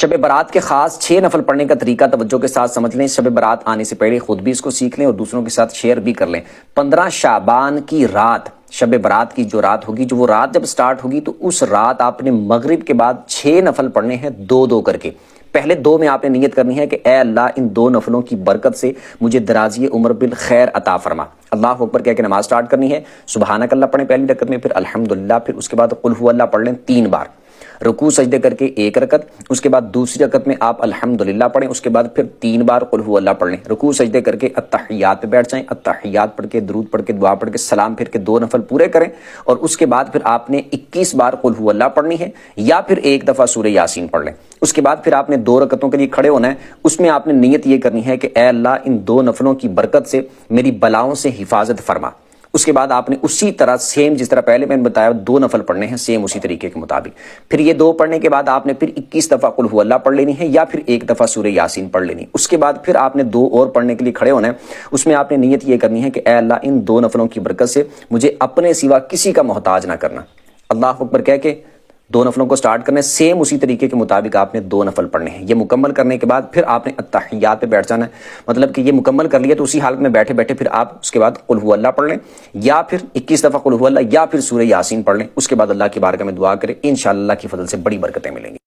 شب برات کے خاص 6 نفل پڑھنے کا طریقہ توجہ کے ساتھ سمجھ لیں. شب برات آنے سے پہلے خود بھی اس کو سیکھ لیں اور دوسروں کے ساتھ شیئر بھی کر لیں. 15 شعبان کی رات، شب برات کی جو رات ہوگی، جو وہ رات جب سٹارٹ ہوگی تو اس رات آپ نے مغرب کے بعد 6 نفل پڑھنے ہیں، 2 کر کے. پہلے 2 میں آپ نے نیت کرنی ہے کہ اے اللہ ان 2 نفلوں کی برکت سے مجھے درازی عمر بالخیر عطا فرما. اللہ اکبر کہہ کے نماز سٹارٹ کرنی ہے. سبحانک اللہ پڑھیں پہلی رکعت میں، پھر الحمدللہ، پھر اس کے بعد قل هو اللہ پڑھ لیں 3 بار. رکوع سجدے کر کے 1 رکعت، اس کے بعد دوسری رکعت میں آپ الحمدللہ پڑھیں، اس کے بعد پھر 3 بار قل هو اللہ پڑھ لیں. رکوع سجدے کر کے اتحیات پہ بیٹھ جائیں، اتحیات پڑھ کے درود پڑھ کے دعا پڑھ کے سلام پھر کے 2 نفل پورے کریں، اور اس کے بعد پھر آپ نے 21 بار قل هو اللہ پڑھنی ہے یا پھر 1 دفعہ سورہ یاسین پڑھ لیں. اس کے بعد پھر آپ نے 2 رکعتوں کے لیے کھڑے ہونا ہے. اس میں آپ نے نیت یہ کرنی ہے کہ اے اللہ ان 2 نفلوں کی برکت سے میری بلاؤں سے حفاظت فرما. اس کے بعد آپ نے اسی طرح سیم جس طرح پہلے میں نے بتایا 2 نفل پڑھنے ہیں، سیم اسی طریقے کے مطابق. پھر یہ 2 پڑھنے کے بعد آپ نے پھر 21 دفعہ قل هو اللہ پڑھ لینی ہے یا پھر 1 دفعہ سورہ یاسین پڑھ لینی. اس کے بعد پھر آپ نے 2 اور پڑھنے کے لیے کھڑے ہونا ہے. اس میں آپ نے نیت یہ کرنی ہے کہ اے اللہ ان 2 نفلوں کی برکت سے مجھے اپنے سوا کسی کا محتاج نہ کرنا. اللہ اکبر کہہ کے 2 نفلوں کو سٹارٹ کرنے، سیم اسی طریقے کے مطابق آپ نے 2 نفل پڑھنے ہیں. یہ مکمل کرنے کے بعد پھر آپ نے اتحیات پہ بیٹھ جانا ہے. مطلب کہ یہ مکمل کر لیا تو اسی حالت میں بیٹھے بیٹھے پھر آپ اس کے بعد قل هو اللہ پڑھ لیں یا پھر 21 دفعہ قل هو اللہ یا پھر سورہ یاسین پڑھ لیں. اس کے بعد اللہ کی بارگاہ میں دعا کریں، انشاءاللہ اللہ کی فضل سے بڑی برکتیں ملیں گی.